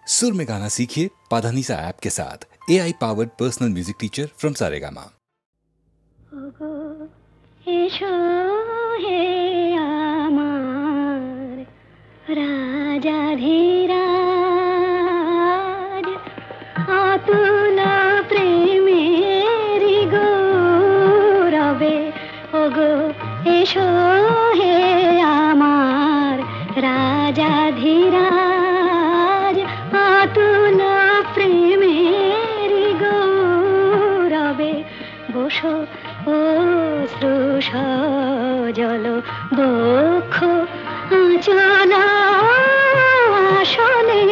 सुर में गाना सीखिए पाधानीसा ऐप के साथ। AI powered personal music teacher from Saregama. রাজাধিরাজ অতুল প্রেমেরি গৌরবে ওগো এসো হে আমার রাজাধিরাজ অতুল প্রেমেরি গৌরবে বসো অশ্রু সজল বক্ষ আঁচল আসনে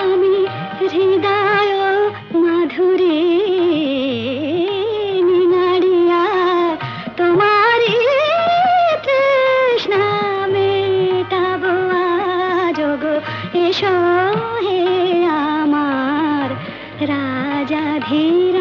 আমি হৃদয় মাধুরী নিনাড়িয়া তোমারি তৃষ্ণা মেটাবো আজগ এসো হে আমার রাজাধিরাজ।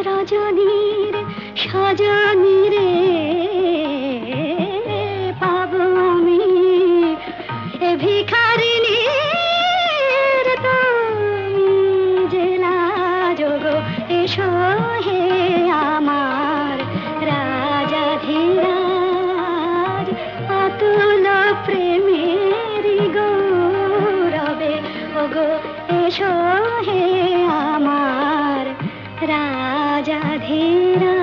রজনীর সজনীরে পাবো আমি এ ভিখারিনীর তুমি জেলা যোগ এসো হে আমার রাজাধিরাজ অতুল প্রেমেরি গৌরবে ওগো এসো হে আমার রাজাধিরাজ।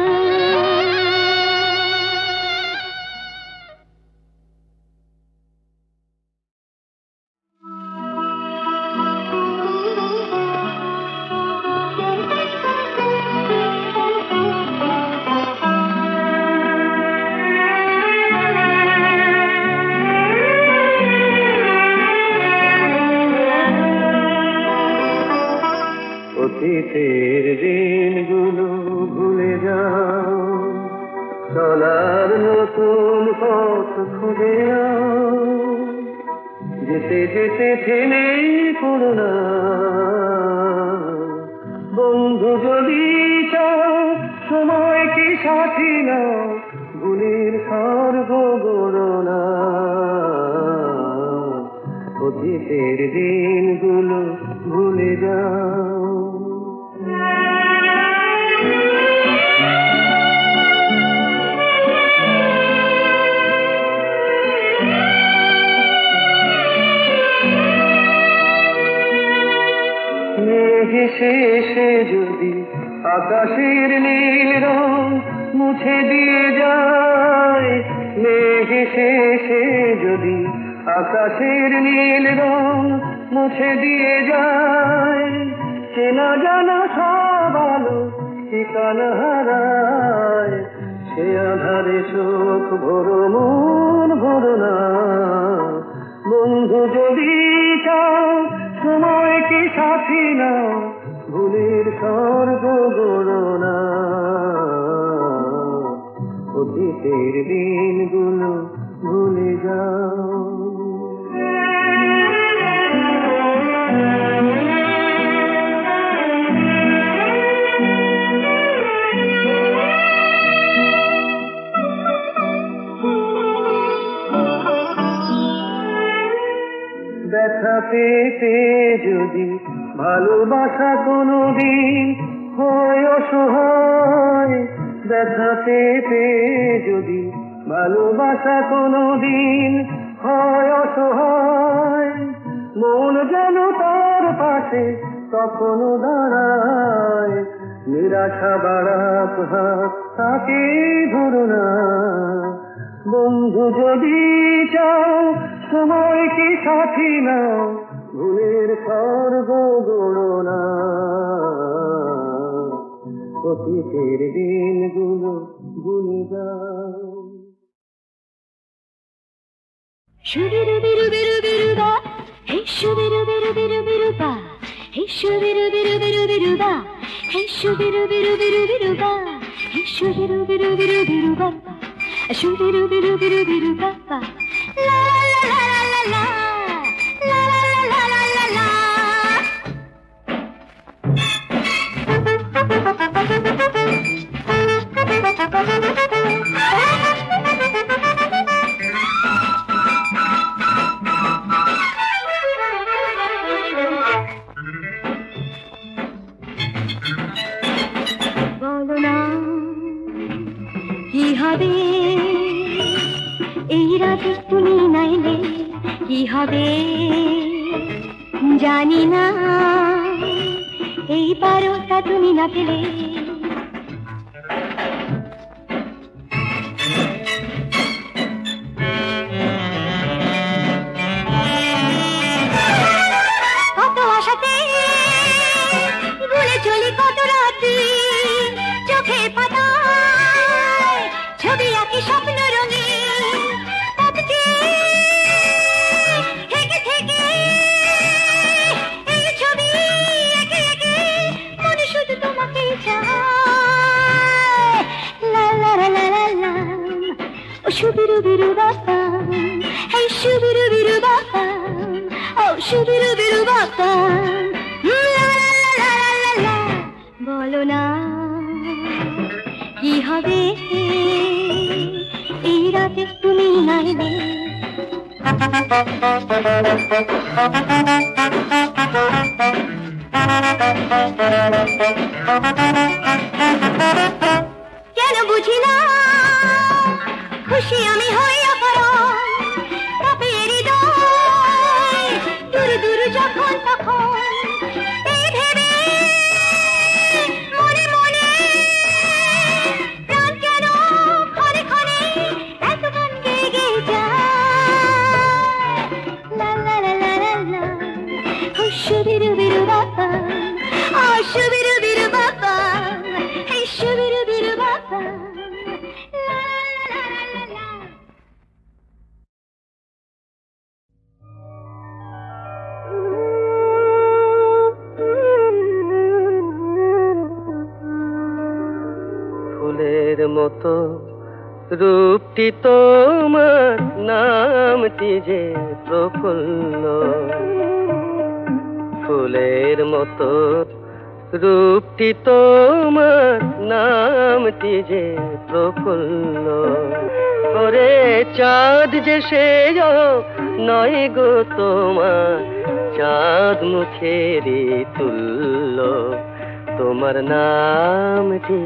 অতীতের দিনগুলো ভুলে যাও, চলার নতুন পথ খুঁজে যাও, যেতে যেতে থেমে পড়ো না। বন্ধু যদি চাও সময় কি সাথী না, ভুলের স্বর্গ গড়ো না। অতীতের দিনগুলো ভুলে যাও। শেষে যদি আকাশের নীল রং মুছে দিয়ে যায়, মেঘ শেষে যদি আকাশের নীল রং মুছে দিয়ে যায়, চেনা জানা সব আলো ঠিকানা হারায়, সে আধারে চোখ ভরো মন ভরো না। বন্ধু যদি চাও সময় কি সাথী না, ভুলের স্বর্গ গড়ো না, অতীতের দিনগুলো ভুলে যাও। ব্যথা পেতে যদি ভালোবাসা কোনোদিন হয় অসহায়, ব্যথা পেতে যদি ভালোবাসা কোনোদিন হয় অসহায়, মন যেন তার পাশে তখনও দাঁড়ায়, নিরাশা বাড়াক হাত তাকে ধরো না। বন্ধু যদি চাও সময় কি সাথী নাও, ভুলের স্বর্গ গড়ো না, অতীতের দিনগুলো ভুলে যাও। শুবিরু বিরু বিরু বিরু দা, হে শুবিরু বিরু বিরু বিরু দা, হে শুবিরু বিরু বিরু বিরু দা, হে শুবিরু বিরু বিরু বিরু দা, হে শুবিরু বিরু বিরু বিরু দা, শুবিরু বিরু বিরু বিরু দা, লা লা লা লা লা লা লা লা লা লা। বলো না কি হবে এই রাতে তুমি নাইলে, কি হবে জানি না এই বারোটা তুমি না পেলে। কত আশাতে ভুলে চলি কত রাতি, চোখে পাতায় ছবি আঁকি স্বপ্ন রঙে, থেকে এই ছবি একে একে মনে শুধু তোমাকে চায়। লা লা লা লা লা, ও শুবিরু বিরু বাবা, এই শুবিরু বিরু বাবা, ও শুবিরু বিরু বাবা, লা লা লা লা লা। বলো না কি হবে এই রাতে তুমি নাইলে। কেন বুঝি না খুশি আমি হই অপরাধ, তবে হৃদয় দূর দূর যখন তখন এই ভেবে মনে মনে প্রাণ কেন ক্ষণে ক্ষণে এত গান গেয়ে গেয়ে যায়। লা লা লা লা লা লা, ও শুবিরু বিরু বাবা, ও শুবিরু বিরু বাবা, এই শুবিরু বিরু বাবা, লা লা লা লা লা। ফুলের মতো রূপটি তোমার, নামটি যে প্রফুল্ল। ফুলের মতো রূপটি তোমার, নামটি যে প্রফুল্ল। করে চাঁদ যে সে নয় গো তোমার, চাঁদ মুখেরই তুল্য। তোমার নামটি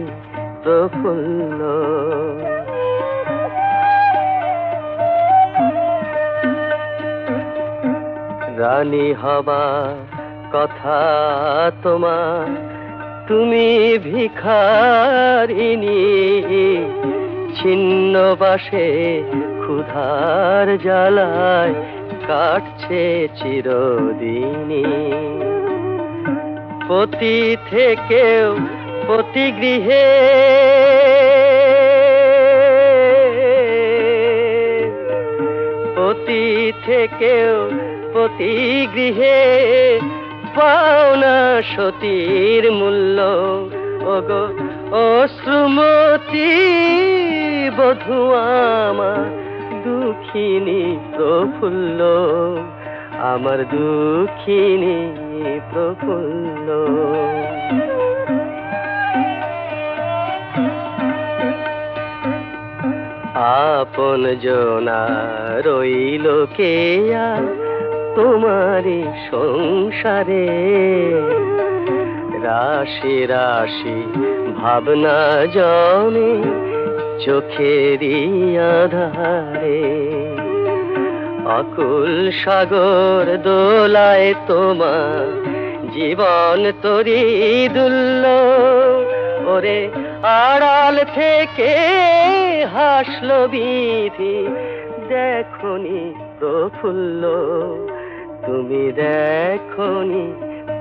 প্রফুল্ল। রানী হবার কথা তোমার, তুমি ভিখারিনী। ছিন্ন বাসে ক্ষুধার জ্বালায় কাটছে চিরদিনী। পতি থেকেও পতি গৃহে, পতি থেকেও পতি গৃহে, পাওনা সতীর মূল্য। ওগো অশ্রুমতি বধূ আমার দুঃখিনী প্রফুল্ল, আমার দুঃখিনী প্রফুল্ল। আপন জনা রইল কে আর তোমারি সংসারে, রাশি রাশি ভাবনা জমে চোখেরই আধারে, অকুল সাগর দোলায় তোমার জীবন তরি দুল্ল। ওরে আড়াল থেকে হাসলো বিধি, দেখনি প্রফুল্ল, তুমি দেখনি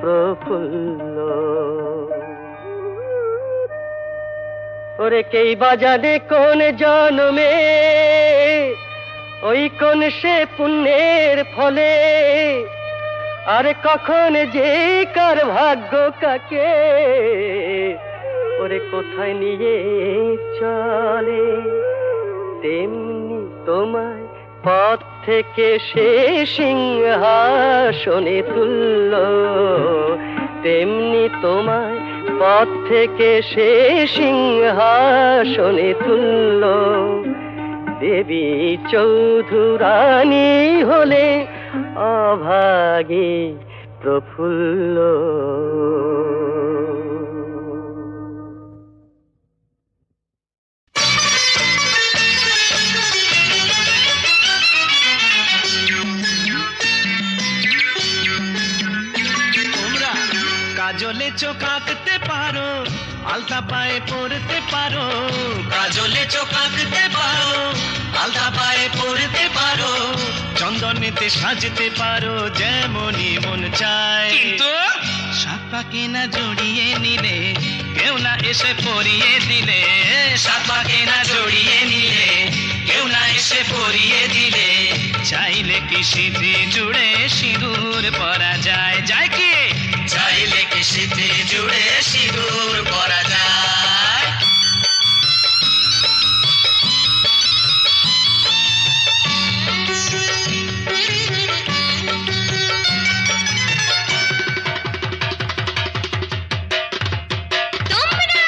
প্রফুল্ল। ওরে কেই বাজানে কোন জন্মে, ওই কোন সে পুণ্যের ফলে, আর কখন যে কার ভাগ্য কাকে ওরে কোথায় নিয়ে চলে, তেমনি তোমায় পথ থেকে সে সিংহাসনে তুল্য, তেমনি তোমায় পথ থেকে সে সিংহাসনে তুল্য। দেবী চৌধুরানী হলে অভাগী প্রফুল্ল। কাজলে চোখ আঁকতে পারো, আলতা পায়ে পড়তে পারো, কাজলে চোখ আঁকতে পারো, আলতা পায়ে পড়তে পারো, চন্দনেতে সাজতে পারো যেমনই মন চায়। কিন্তু সাত পাকে না জড়িয়ে নিলে, কেউ না এসে পরিয়ে দিলে, সাত পাকে না জড়িয়ে নিলে, কেউ না এসে পরিয়ে দিলে, চাইলে কি সিঁথি জুড়ে সিঁদুর পরা যায়? যায় কি? চাইলে কি সিঁথি জুড়ে সিঁদুর পরা যায়? তোমরা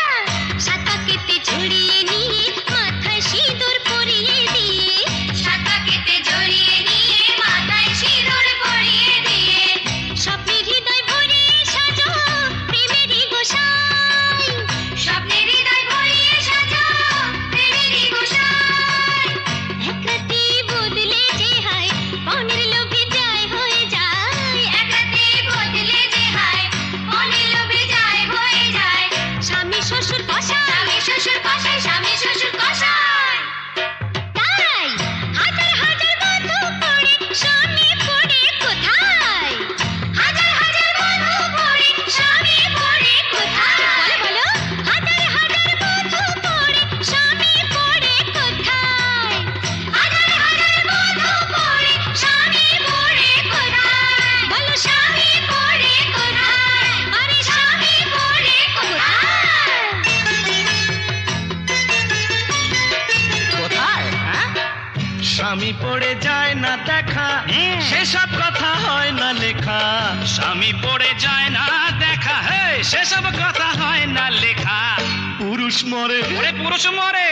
সাত পাকেতে জড়িয়ে নিয়ে মাথায় সিঁদুর পরিয়ে দিয়ে, সাত পাকেতে জড়িয়ে নিয়ে মাথায় সিঁদুর পরিয়ে দিয়ে, স্বপ্নের হৃদয় ভরিয়ে সাজো প্রেমেরই গোসাই, স্বপ্নের হৃদয় ভরিয়ে সাজো প্রেমেরই গোসাই। এক রাতে বদলে যে হয় মনের লোভে যায় হয়ে যায়, এক রাতে বদলে যে হয় মনের লোভে যায় হয়ে যায়। স্বামী শ্বশুর কষাই, স্বামী শ্বশুর কষাই, স্বামী শ্বশুর কষাই। তাই হাজার হাজার বধূ পড়ে স্বামী পড়ে কোথায়, হাজার হাজার বধূ পড়ে স্বামী পড়ে কোথায়? বলো বলো, হাজার হাজার বধূ পড়ে স্বামী পড়ে কোথায়, হাজার হাজার বধূ পড়ে স্বামী পড়ে কোথায়? বলো স্বামী পড়ে কোথায়, আরে স্বামী পড়ে কোথায়? কোথায়? স্বামী পড়ে যায় না দেখা, সেসব কথা হয় না লেখা। স্বামী পড়ে যায় না দেখা, হে সেসব কথা হয় না লেখা। পুরুষ মরে, ওরে পুরুষ মরে,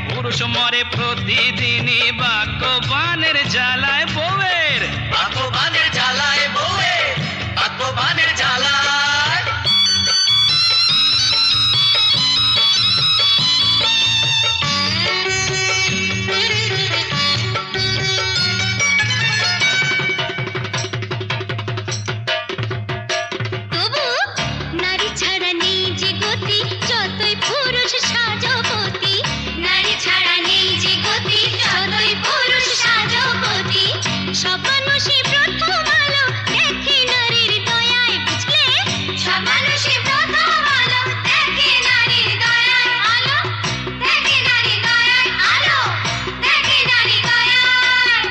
পুরুষ মরে প্রতিদিনই বাক্যবানের জ্বালায় বউয়ের, বাক্যবানের জ্বালায় বউয়ের, বাক্যবানের জ্বালায়। তবু নারী ছাড়া নেই যে গতি, যতই পুরুষ সাজপতি, নারী ছাড়া নেই যে গতি, যতই পুরুষ সাজপতি। সব মানুষই প্রথম আলো দেখে নারীর দয়ায়, বুঝলে? সব মানুষই প্রথম আলো দেখে নারীর দয়ায়, আলো দেখে নারীর দয়ায়, আলো দেখে নারীর দয়ায়।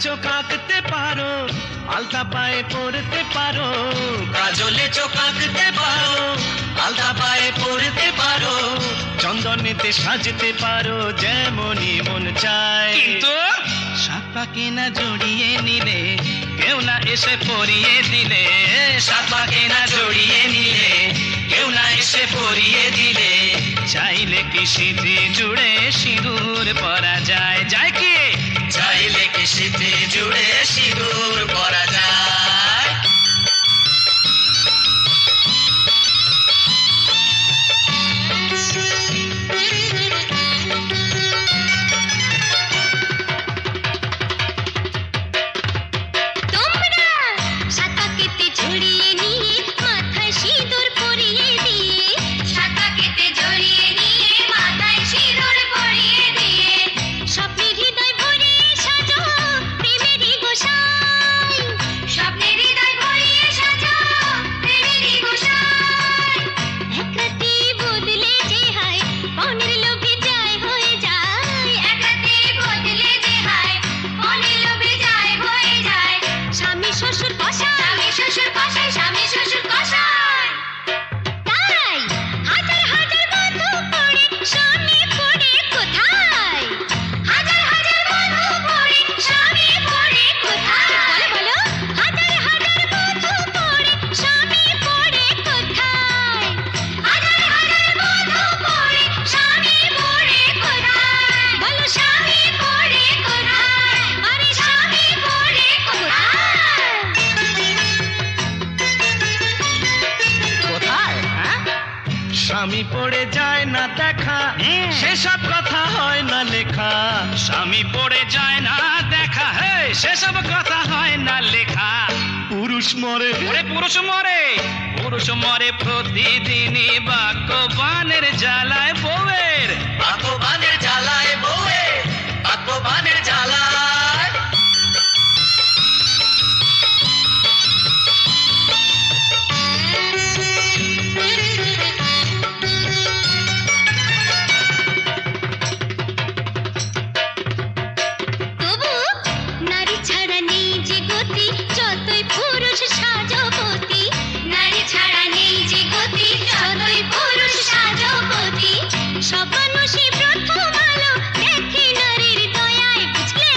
চোখ আঁকতে পারো আলতা পায়ে পরতে পারো কাজলে চোখ আঁকতে পারো আলতা পায়ে পরতে পারো চন্দনেতে সাজতে পারো যেমনই মন চায় কিন্তু সাত পাকে না জড়িয়ে নিলে কেউ না এসে পরিয়ে দিলে সাত পাকে না জড়িয়ে নিলে কেউ না এসে পরিয়ে দিলে চাইলে কি স্মৃতি জুড়ে সিঁদুর পরা যায় যায় কি চাইলে কি স্মৃতি জুড়ে সিঁদুর পরা যায় স্বামী পড়ে যায় না দেখা সেসব কথা হয় না লেখা স্বামী পড়ে যায় না দেখা সেসব কথা হয় না লেখা পুরুষ মরে পুরুষ মরে পুরুষ মরে প্রতিদিনই বাক্যবানের জ্বালায় বউয়ের বাক্যবানের জ্বালায় বউয়ের বাক্যবানের জ্বালায় সব মানুষই প্রথম আলো দেখে নারীর দয়ায় বুঝলে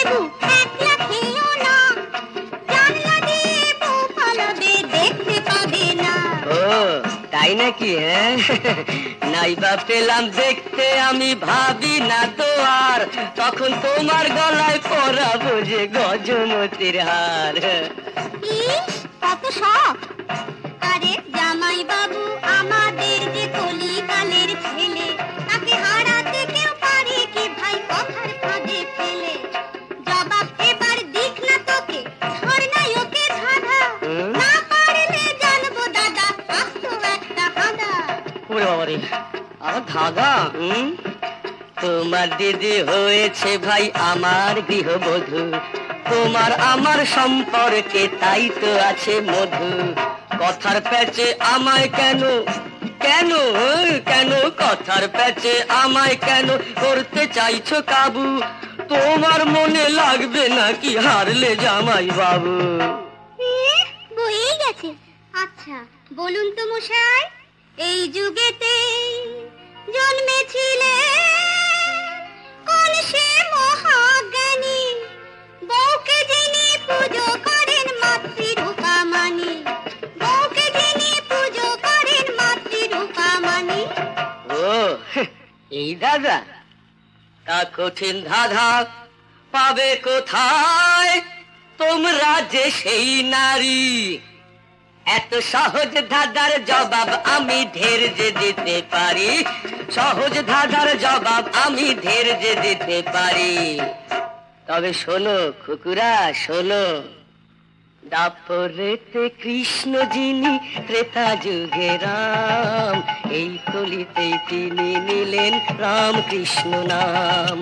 লেবু একলা খেও না, জানলা দিয়ে বউ পালাবে দেখতে পাবে না। ও তাই নাকি? হ্যাঁ, নাইবা পেলাম দেখতে আমি ভাবি না তো আর, তখন তোমার গলায় পরাবো যে গজমতির হার। ইস, কত শখ! আরে জামাই বাবু আমাদের যে কলিকালের ছেলে, তাকে হারাতে কেউ পারে কি ভাই কথার ফাঁদে ফেলে? জবাব এবার দিক না তোকে, ধর নাই ওকে ধাঁধা, না পারলে জানবো দাদা আস্ত একটা হাঁদা। ওরে বাবারে, আমার ধাঁধা? তোমার দিদি হয়েছে ভাই আমার গৃহবধূ, তোমার আমার সম্পর্কে তাই তো আছে মধু। কথার প্যাচে আমায় কেন কেন কেন কথার প্যাচে আমায় কেন করতে চাইছো কাবু? তোমার মনে লাগবে নাকি হারলে জামাই বাবু? বই গেছে। আচ্ছা বলুন তো মশাই, এই যুগেতে জন্মেছিলে কোন সে মহাজ্ঞানী, বউকে যিনি পুজো করেন মাতৃরূপা মানি, বউকে যিনি পুজো করেন মাতৃরূপা মানি। ও এই দাদা, তা কঠিন ধাঁধা পাবে কোথায় তোমরা যে সেই নারী? এত সহজ ধাঁধার জবাব আমি ঢের যে দিতে পারি, সহজ ধাঁধার জবাব আমি ঢের যে দিতে পারি। তবে শোনো খুকুরা শোনো, দাপরেতে কৃষ্ণ যিনি ত্রেতা যুগে রাম, এই কলিতে তিনি নিলেন রাম কৃষ্ণ নাম।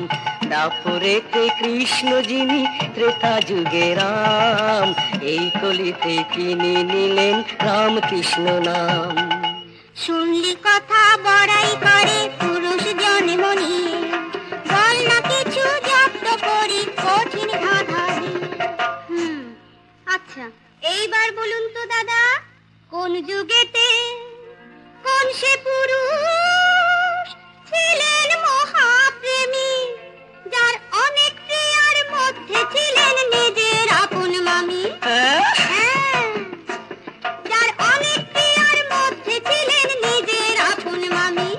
দাপরেতে কৃষ্ণ যিনি ত্রেতা যুগে রাম, এই কলিতে তিনি নিলেন রাম কৃষ্ণ নাম। শুনলি কথা বড়াই করে পুরুষ জন্ম নিয়ে, বল না কিছু জব্দ করি কঠিন ধাঁধা দিয়ে। আচ্ছা এইবার বলুন তো দাদা, কোন যুগেতে কোন সে পুরুষ ছিলেন মহাপ্রেমী, যার অনেক প্রিয়ার মধ্যে ছিলেন নিজের আপন মামি? হ্যাঁ, যার অনেক প্রিয়ার মধ্যে ছিলেন নিজের আপন মামি।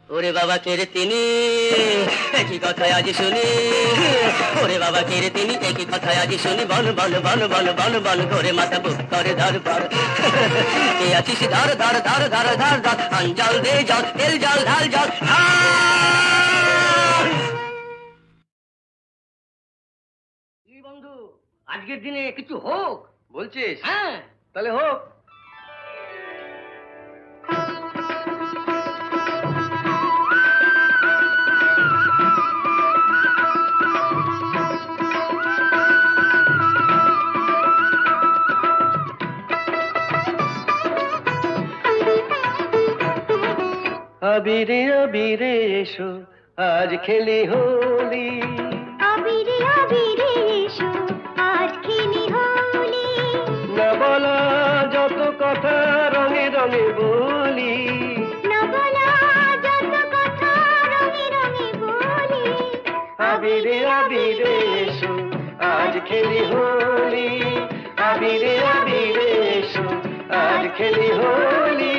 ওরে বাবা কে রে তিনি, একই কথায় আজ শুনি। ওরে বাবা কে রে তিনি, একই কথায় আজ শুনি। বল বল বল বল বল বল করে মাথা বুক করে ধর ধর। কে আছিস ধর ধর ধর ধর ধর ধর, আন জল দে জল, তেল জল ঢাল জল ঢাল। কি বন্ধু, আজকের দিনে কিছু হোক বলছিস? হ্যাঁ তাহলে হোক। আবিরে আবিরে এসো আজ খেলি হোলি, আবিরে আবিরে এসো আজ খেলি হোলি, না বলা যত কথা রঙে রঙে বলি, না বলা যত কথা রঙে রঙে বলি। আবিরে আবিরে এসো আজ খেলি হোলি, আবিরে আবিরে এসো আজ খেলি হোলি।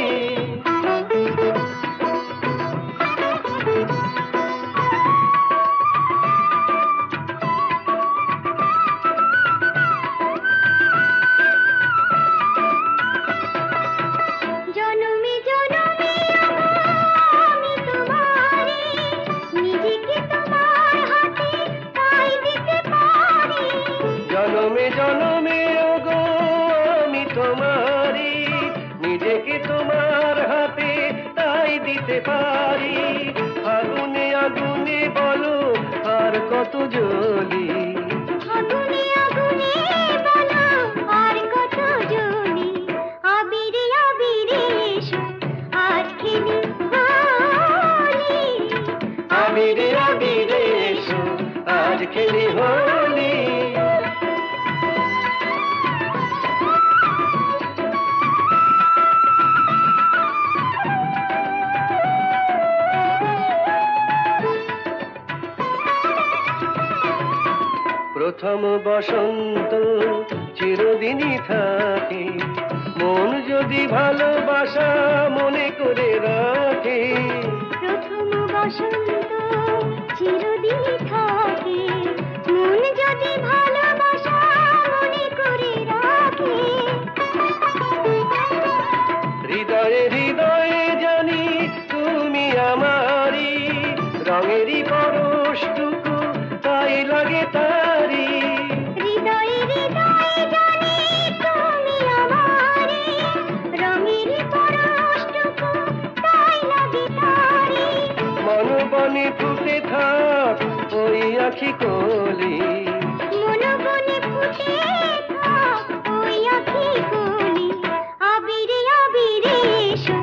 জনমে জনমে আমি তোমারে, নিজেকে তোমার হাতে তাই দিতে পারি। জনমে জনমে ওগো আমি তোমারি, নিজেকে তোমার হাতে তাই দিতে পারি। আগুনে আগুনে বলো আর কত জ্বলি, আগুনে আগুনে বলো আর কত জ্বলি। আবিরে আবিরে এসো আজ খেলি হোলি, আবিরে আবিরে এসো আজ খেলি হোলি। প্রথম বসন্ত চিরদিনই থাকে, মন যদি ভালোবাসা মনে করে রাখে। প্রথম বসন্ত চিরদিনই থাকে, মন যদি ভালোবাসা মনে করে রাখে। হৃদয়ে হৃদয়ে জানি তুমি আমারি, রঙেরই পরশটুকু তাই লাগে তারি। হৃদয়ে হৃদয়ে জানি তুমি আমারি, রঙেরই পরশটুকু তাই লাগে তারি। মন বনে ফুটে থাক ওই আখি কলি, মন বনে ফুটে থাক ওই আখি কলি। আবিরে আবিরে এসো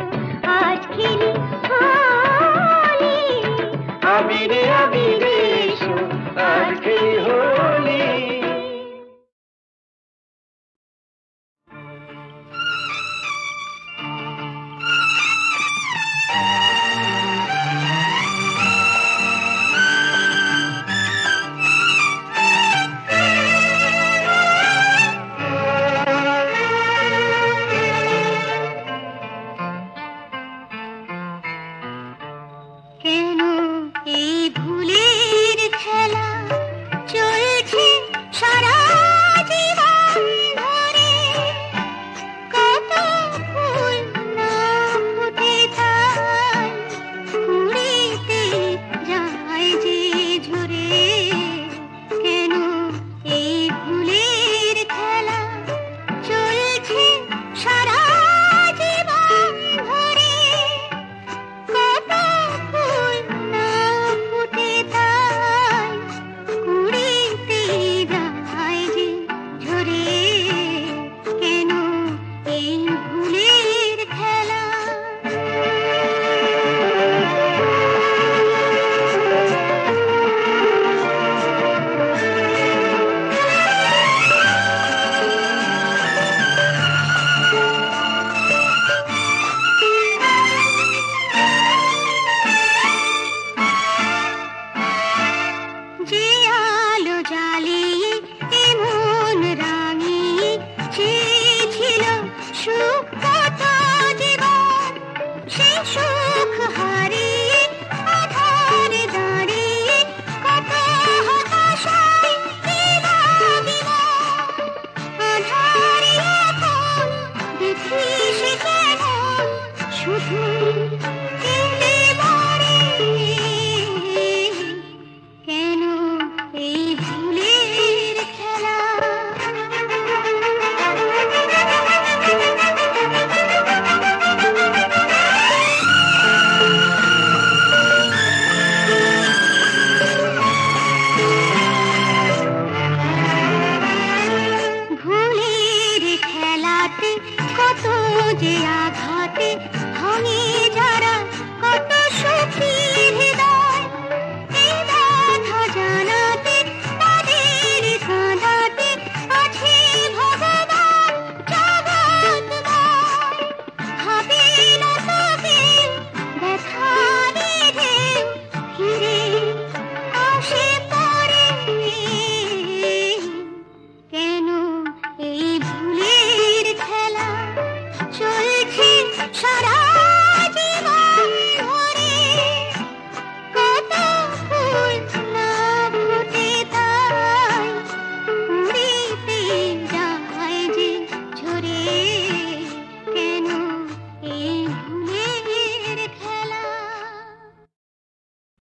আজ খেলি হোলি, আবিরে আবিরে এসো আজ খেলি হোলি। কেন এই ভুলের খেলা চলছে সারা জীবন ধরে? কত ফুল না ফুটে থাকে, কুড়িতে যায় যে ঝরে। কেন এই ভুলের খেলা চলছে সারা জীবন ধরে? কত ফুল না ফুটে থাকে, কুড়িতে যায় যে ঝরে। কেন এই ভুলের খেলা? যে আলো জ্বালিয়ে এমন রাঙিয়ে চেয়েছিল সুখ কত জীবন, সে সুখ হারিয়ে আধারে দাঁড়িয়ে কত হতাশায় বিমল। আধারে এখন দেখি সে কেমন শুধু এলে মরে। কেন এই ভুলের খেলা? ভুলের খেলাতে কত যে আঘাতে ভাঙে যারা কত সুখী হৃদয়। এই ব্যথা জানাতে তাদের কাঁদাতে আছে ভগবান জগৎময়। ভাবে না তো কেউ দেখা রেখে ফিরে আসে পরে। কেন এই ভুলের খেলা চলছে সারা